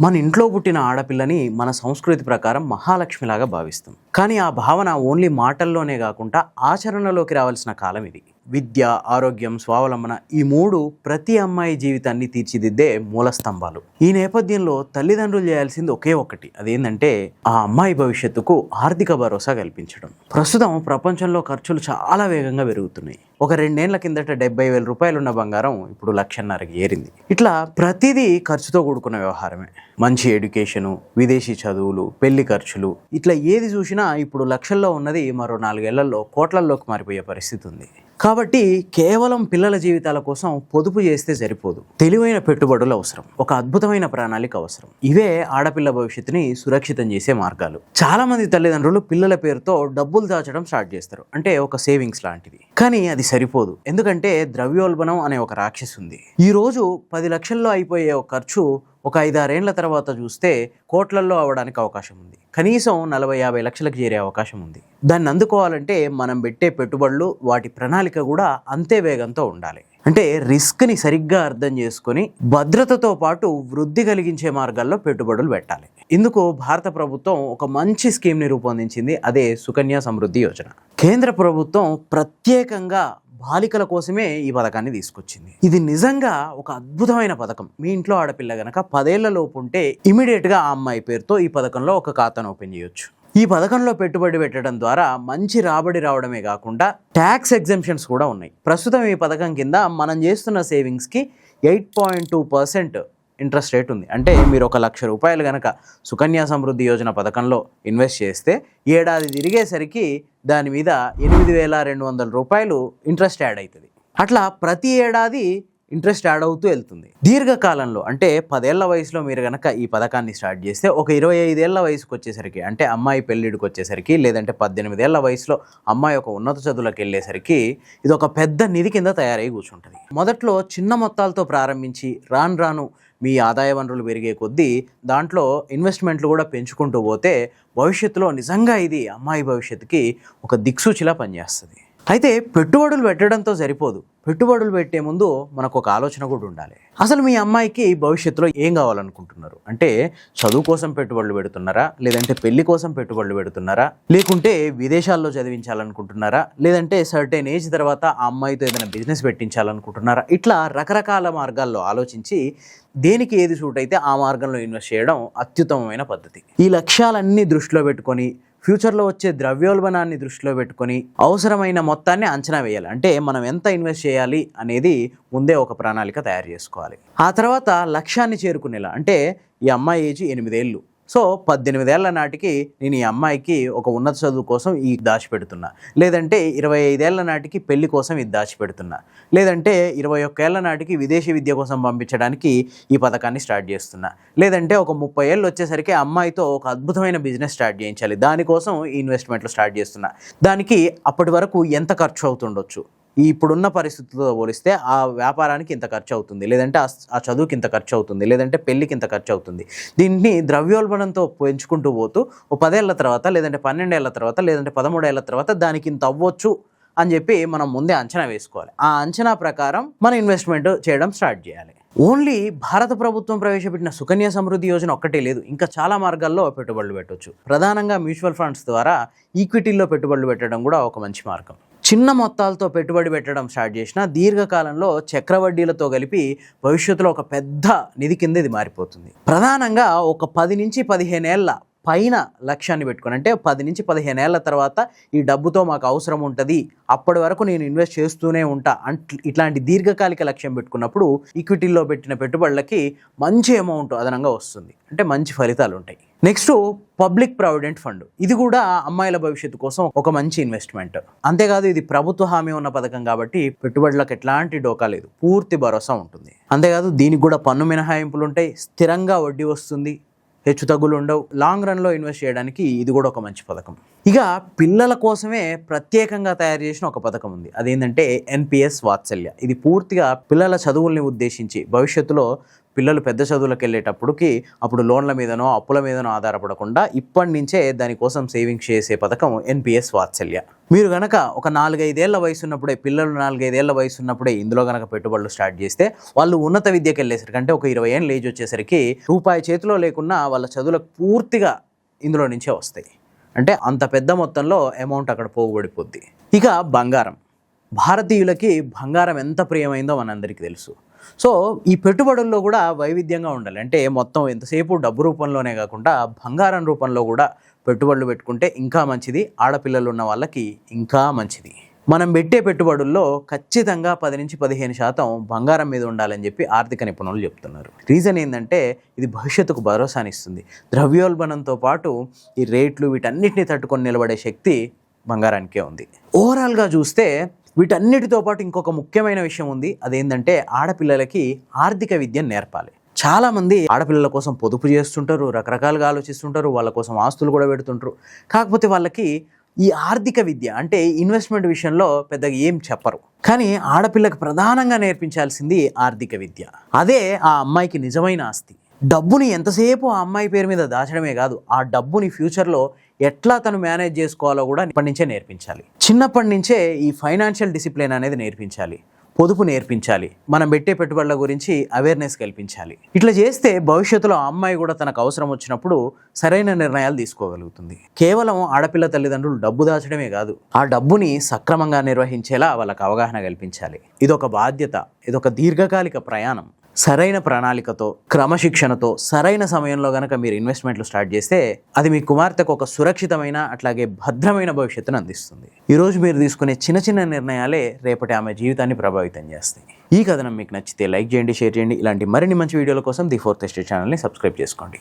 మన ఇంట్లో పుట్టిన ఆడపిల్లని మన సంస్కృతి ప్రకారం మహాలక్ష్మిలాగా భావిస్తాం. కానీ ఆ భావన ఓన్లీ మాటల్లోనే కాకుండా ఆచరణలోకి రావాల్సిన కాలం ఇది. విద్య, ఆరోగ్యం, స్వావలంబన ఈ మూడు ప్రతి అమ్మాయి జీవితాన్ని తీర్చిదిద్దే మూల స్తంభాలు. ఈ నేపథ్యంలో తల్లిదండ్రులు చేయాల్సింది ఒకే ఒక్కటి, అదేంటంటే ఆ అమ్మాయి భవిష్యత్తుకు ఆర్థిక భరోసా కల్పించడం. ప్రస్తుతం ప్రపంచంలో ఖర్చులు చాలా వేగంగా పెరుగుతున్నాయి. ఒక 2 ఏళ్ల కిందట 70,000 రూపాయలు ఉన్న బంగారం ఇప్పుడు 1,50,000కి ఏరింది. ఇట్లా ప్రతిదీ ఖర్చుతో కూడుకున్న వ్యవహారమే. మంచి ఎడ్యుకేషను, విదేశీ చదువులు, పెళ్లి ఖర్చులు, ఇట్లా ఏది చూసినా ఇప్పుడు లక్షల్లో ఉన్నది మరో 4 ఏళ్లలో కోట్లల్లోకి మారిపోయే పరిస్థితి ఉంది. కాబట్టి కేవలం పిల్లల జీవితాల కోసం పొదుపు చేస్తే సరిపోదు. తెలివైన పెట్టుబడులు అవసరం, ఒక అద్భుతమైన ప్రణాళిక అవసరం. ఇవే ఆడపిల్ల భవిష్యత్తుని సురక్షితం చేసే మార్గాలు. చాలా మంది తల్లిదండ్రులు పిల్లల పేరుతో డబ్బులు దాచడం స్టార్ట్ చేస్తారు, అంటే ఒక సేవింగ్స్ లాంటిది. కానీ అది సరిపోదు, ఎందుకంటే ద్రవ్యోల్బణం అనే ఒక రాక్షసి ఉంది. ఈ రోజు 10 లక్షల్లో అయిపోయే ఒక ఖర్చు ఒక 5-6 ఏళ్ల తర్వాత చూస్తే కోట్లల్లో అవ్వడానికి అవకాశం ఉంది. కనీసం 40-50 లక్షలకు చేరే అవకాశం ఉంది. దాన్ని అందుకోవాలంటే మనం పెట్టే పెట్టుబడులు, వాటి ప్రణాళిక కూడా అంతే వేగంతో ఉండాలి. అంటే రిస్క్ని సరిగ్గా అర్థం చేసుకొని భద్రతతో పాటు వృద్ధి కలిగించే మార్గాల్లో పెట్టుబడులు పెట్టాలి. ఇందుకు భారత ప్రభుత్వం ఒక మంచి స్కీమ్ని రూపొందించింది, అదే సుకన్య సమృద్ధి యోజన. కేంద్ర ప్రభుత్వం ప్రత్యేకంగా బాలికల కోసమే ఈ పథకాన్ని తీసుకొచ్చింది. ఇది నిజంగా ఒక అద్భుతమైన పథకం. మీ ఇంట్లో ఆడపిల్ల గనక 10 ఏళ్ల లోపు ఉంటే ఇమీడియట్గా ఆ అమ్మాయి పేరుతో ఈ పథకంలో ఒక ఖాతాను ఓపెన్ చేయొచ్చు. ఈ పథకంలో పెట్టుబడి పెట్టడం ద్వారా మంచి రాబడి రావడమే కాకుండా ట్యాక్స్ ఎగ్జెంప్షన్స్ కూడా ఉన్నాయి. ప్రస్తుతం ఈ పథకం కింద మనం చేస్తున్న సేవింగ్స్కి 8.2% ఇంట్రెస్ట్ రేట్ ఉంది. అంటే మీరు ఒక 1,00,000 రూపాయలు కనుక సుకన్య సమృద్ధి యోజన పథకంలో ఇన్వెస్ట్ చేస్తే ఏడాది తిరిగేసరికి దాని మీద 8,200 రూపాయలు ఇంట్రెస్ట్ యాడ్ అవుతుంది. అట్లా ప్రతి ఏడాది ఇంట్రెస్ట్ యాడ్ అవుతూ వెళ్తుంది. దీర్ఘకాలంలో అంటే 10 ఏళ్ల వయసులో మీరు కనుక ఈ పథకాన్ని స్టార్ట్ చేస్తే ఒక 25 ఏళ్ల వయసుకు వచ్చేసరికి, అంటే అమ్మాయి పెళ్ళిడికి వచ్చేసరికి, లేదంటే 18 ఏళ్ల వయసులో అమ్మాయి ఒక ఉన్నత చదువులకు వెళ్ళేసరికి ఇది ఒక పెద్ద నిధి కింద తయారై కూర్చుంటుంది. మొదట్లో చిన్న మొత్తాలతో ప్రారంభించి రాను రాను మీ ఆదాయ వనరులు పెరిగే కొద్దీ దాంట్లో ఇన్వెస్ట్మెంట్లు కూడా పెంచుకుంటూ పోతే భవిష్యత్తులో నిజంగా ఇది అమ్మాయి భవిష్యత్తుకి ఒక దిక్సూచిలా పనిచేస్తుంది. అయితే పెట్టుబడులు పెట్టడంతో సరిపోదు. పెట్టుబడులు పెట్టే ముందు మనకు ఒక ఆలోచన కూడా ఉండాలి. అసలు మీ అమ్మాయికి భవిష్యత్తులో ఏం కావాలనుకుంటున్నారు? అంటే చదువు కోసం పెట్టుబడులు పెడుతున్నారా, లేదంటే పెళ్లి కోసం పెట్టుబడులు పెడుతున్నారా, లేకుంటే విదేశాల్లో చదివించాలనుకుంటున్నారా, లేదంటే సర్టెన్ ఏజ్ తర్వాత ఆ అమ్మాయితో ఏదైనా బిజినెస్ పెట్టించాలనుకుంటున్నారా? ఇట్లా రకరకాల మార్గాల్లో ఆలోచించి దేనికి ఏది సూట్ అయితే ఆ మార్గంలో ఇన్వెస్ట్ చేయడం అత్యుత్తమమైన పద్ధతి. ఈ లక్ష్యాలన్నీ దృష్టిలో పెట్టుకొని ఫ్యూచర్లో వచ్చే ద్రవ్యోల్బణాన్ని దృష్టిలో పెట్టుకొని అవసరమైన మొత్తాన్ని అంచనా వేయాలి. అంటే మనం ఎంత ఇన్వెస్ట్ చేయాలి అనేది ముందే ఒక ప్రణాళిక తయారు చేసుకోవాలి. ఆ తర్వాత లక్ష్యాన్ని చేరుకునేలా, అంటే ఈ అమ్మాయి ఏజ్ 8 ఏళ్ళు. సో 18 ఏళ్ల నాటికి నేను ఈ అమ్మాయికి ఒక ఉన్నత చదువు కోసం ఈ దాచిపెడుతున్నా, లేదంటే 25 ఏళ్ల నాటికి పెళ్లి కోసం ఇది దాచిపెడుతున్నా, లేదంటే 21 ఏళ్ల నాటికి విదేశీ విద్య కోసం పంపించడానికి ఈ పథకాన్ని స్టార్ట్ చేస్తున్నా, లేదంటే ఒక 30 ఏళ్ళు వచ్చేసరికి అమ్మాయితో ఒక అద్భుతమైన బిజినెస్ స్టార్ట్ చేయించాలి, దానికోసం ఈ ఇన్వెస్ట్మెంట్లు స్టార్ట్ చేస్తున్నా. దానికి అప్పటి వరకు ఎంత ఖర్చు అవుతుండొచ్చు, ఈ ఇప్పుడున్న పరిస్థితులతో పోలిస్తే ఆ వ్యాపారానికి ఇంత ఖర్చు అవుతుంది, లేదంటే ఆ చదువుకి ఇంత ఖర్చు అవుతుంది, లేదంటే పెళ్ళికి ఇంత ఖర్చు అవుతుంది. దీన్ని ద్రవ్యోల్బణంతో పెంచుకుంటూ పోతూ ఓ 10 ఏళ్ల తర్వాత, లేదంటే 12 ఏళ్ల తర్వాత, లేదంటే 13 ఏళ్ల తర్వాత దానికి ఇంత అవ్వచ్చు అని చెప్పి మనం ముందే అంచనా వేసుకోవాలి. ఆ అంచనా ప్రకారం మనం ఇన్వెస్ట్మెంట్ చేయడం స్టార్ట్ చేయాలి. ఓన్లీ భారత ప్రభుత్వం ప్రవేశపెట్టిన సుకన్య సమృద్ధి యోజన ఒక్కటే లేదు, ఇంకా చాలా మార్గాల్లో పెట్టుబడులు పెట్టవచ్చు. ప్రధానంగా మ్యూచువల్ ఫండ్స్ ద్వారా ఈక్విటీల్లో పెట్టుబడులు పెట్టడం కూడా ఒక మంచి మార్గం. చిన్న మొత్తాలతో పెట్టుబడి పెట్టడం స్టార్ట్ చేసినా దీర్ఘకాలంలో చక్రవడ్డీలతో కలిపి భవిష్యత్తులో ఒక పెద్ద నిధి కింద ఇది మారిపోతుంది. ప్రధానంగా ఒక 10 నుంచి 15 ఏళ్ల పైన లక్ష్యాన్ని పెట్టుకుని, అంటే 10 నుంచి 15 ఏళ్ల తర్వాత ఈ డబ్బుతో మాకు అవసరం ఉంటుంది, అప్పటి వరకు నేను ఇన్వెస్ట్ చేస్తూనే ఉంటా ఇట్లాంటి దీర్ఘకాలిక లక్ష్యం పెట్టుకున్నప్పుడు ఈక్విటీల్లో పెట్టిన పెట్టుబడులకి మంచి అమౌంట్ అదనంగా వస్తుంది, అంటే మంచి ఫలితాలు ఉంటాయి. Next public provident fund. ఇది కూడా అమ్మాయిల భవిష్యత్తు కోసం ఒక మంచి ఇన్వెస్ట్మెంట్. అంతేకాదు ఇది ప్రభుత్వ హామీ ఉన్న పథకం కాబట్టి పెట్టుబడులకు ఎట్లాంటి డోకా లేదు, పూర్తి భరోసా ఉంటుంది. అంతేకాదు దీనికి కూడా పన్ను మినహాయింపులు ఉంటాయి, స్థిరంగా వడ్డీ వస్తుంది, హెచ్చు తగ్గులు ఉండవు. లాంగ్ రన్లో ఇన్వెస్ట్ చేయడానికి ఇది కూడా ఒక మంచి పథకం. ఇక పిల్లల కోసమే ప్రత్యేకంగా తయారు చేసిన ఒక పథకం ఉంది, అదేంటంటే NPS వాత్సల్య. ఇది పూర్తిగా పిల్లల చదువుల్ని ఉద్దేశించి భవిష్యత్తులో పిల్లలు పెద్ద చదువులకు వెళ్ళేటప్పటికి అప్పుడు లోన్ల మీదనో అప్పుల మీదనో ఆధారపడకుండా ఇప్పటి నుంచే దానికోసం సేవింగ్స్ చేసే పథకం ఎన్పిఎస్ వాత్సల్య. మీరు గనక ఒక 4-5 ఏళ్ల వయసు ఉన్నప్పుడే, పిల్లలు 4-5 ఏళ్ల వయసు ఉన్నప్పుడే ఇందులో గనక పెట్టుబడులు స్టార్ట్ చేస్తే వాళ్ళు ఉన్నత విద్యకి వెళ్ళేసరికి, అంటే ఒక 20 ఏళ్ళ ఏజ్ వచ్చేసరికి రూపాయి చేతిలో లేకున్నా వాళ్ళ చదువులకు పూర్తిగా ఇందులో నుంచే వస్తాయి. అంటే అంత పెద్ద మొత్తంలో అమౌంట్ అక్కడ పోగుబడిపోద్ది. ఇక బంగారం. భారతీయులకి బంగారం ఎంత ప్రియమైందో మనందరికీ తెలుసు. సో ఈ పెట్టుబడుల్లో కూడా వైవిధ్యంగా ఉండాలి. అంటే మొత్తం ఎంతసేపు డబ్బు రూపంలోనే కాకుండా బంగారం రూపంలో కూడా పెట్టుబడులు పెట్టుకుంటే ఇంకా మంచిది. ఆడపిల్లలు ఉన్న వాళ్ళకి ఇంకా మంచిది. మనం పెట్టే పెట్టుబడుల్లో ఖచ్చితంగా 10-15% బంగారం మీద ఉండాలని చెప్పి ఆర్థిక నిపుణులు చెప్తున్నారు. రీజన్ ఏంటంటే ఇది భవిష్యత్తుకు భరోసానిస్తుంది. ద్రవ్యోల్బణంతో పాటు ఈ రేట్లు వీటన్నిటిని తట్టుకొని నిలబడే శక్తి బంగారానికే ఉంది. ఓవరాల్గా చూస్తే వీటన్నిటితో పాటు ఇంకొక ముఖ్యమైన విషయం ఉంది. అదేంటంటే ఆడపిల్లలకి ఆర్థిక విద్యను నేర్పాలి. చాలామంది ఆడపిల్లల కోసం పొదుపు చేస్తుంటారు, రకరకాలుగా ఆలోచిస్తుంటారు, వాళ్ళ కోసం ఆస్తులు కూడా పెడుతుంటారు. కాకపోతే వాళ్ళకి ఈ ఆర్థిక విద్య అంటే ఇన్వెస్ట్మెంట్ విషయంలో పెద్దగా ఏం చెప్పరు. కానీ ఆడపిల్లకి ప్రధానంగా నేర్పించాల్సింది ఆర్థిక విద్య. అదే ఆ అమ్మాయికి నిజమైన ఆస్తి. డబ్బుని ఎంతసేపు ఆ అమ్మాయి పేరు మీద దాచడమే కాదు, ఆ డబ్బుని ఫ్యూచర్లో ఎట్లా తను మేనేజ్ చేసుకోవాలో కూడా ఇప్పటి నుంచే నేర్పించాలి. చిన్నప్పటి నుంచే ఈ ఫైనాన్షియల్ డిసిప్లిన్ అనేది నేర్పించాలి, పొదుపు నేర్పించాలి, మనం పెట్టే పెట్టుబడుల గురించి అవేర్నెస్ కల్పించాలి. ఇట్లా చేస్తే భవిష్యత్తులో ఆ అమ్మాయి కూడా తనకు అవసరం వచ్చినప్పుడు సరైన నిర్ణయాలు తీసుకోగలుగుతుంది. కేవలం ఆడపిల్ల తల్లిదండ్రులు డబ్బు దాచడమే కాదు, ఆ డబ్బుని సక్రమంగా నిర్వహించేలా వాళ్ళకు అవగాహన కల్పించాలి. ఇదొక బాధ్యత, ఇదొక దీర్ఘకాలిక ప్రయాణం. సరైన ప్రణాళికతో, క్రమశిక్షణతో సరైన సమయంలో కనుక మీరు ఇన్వెస్ట్మెంట్లు స్టార్ట్ చేస్తే అది మీ కుమార్తెకు ఒక సురక్షితమైన అట్లాగే భద్రమైన భవిష్యత్తును అందిస్తుంది. ఈరోజు మీరు తీసుకునే చిన్న చిన్న నిర్ణయాలే రేపటి ఆమె జీవితాన్ని ప్రభావితం చేస్తాయి. ఈ కథనం మీకు నచ్చితే లైక్ చేయండి, షేర్ చేయండి. ఇలాంటి మరిన్ని మంచి వీడియోల కోసం ది ఫోర్త్ ఎస్టేట్ ఛానల్ని సబ్స్క్రైబ్ చేసుకోండి.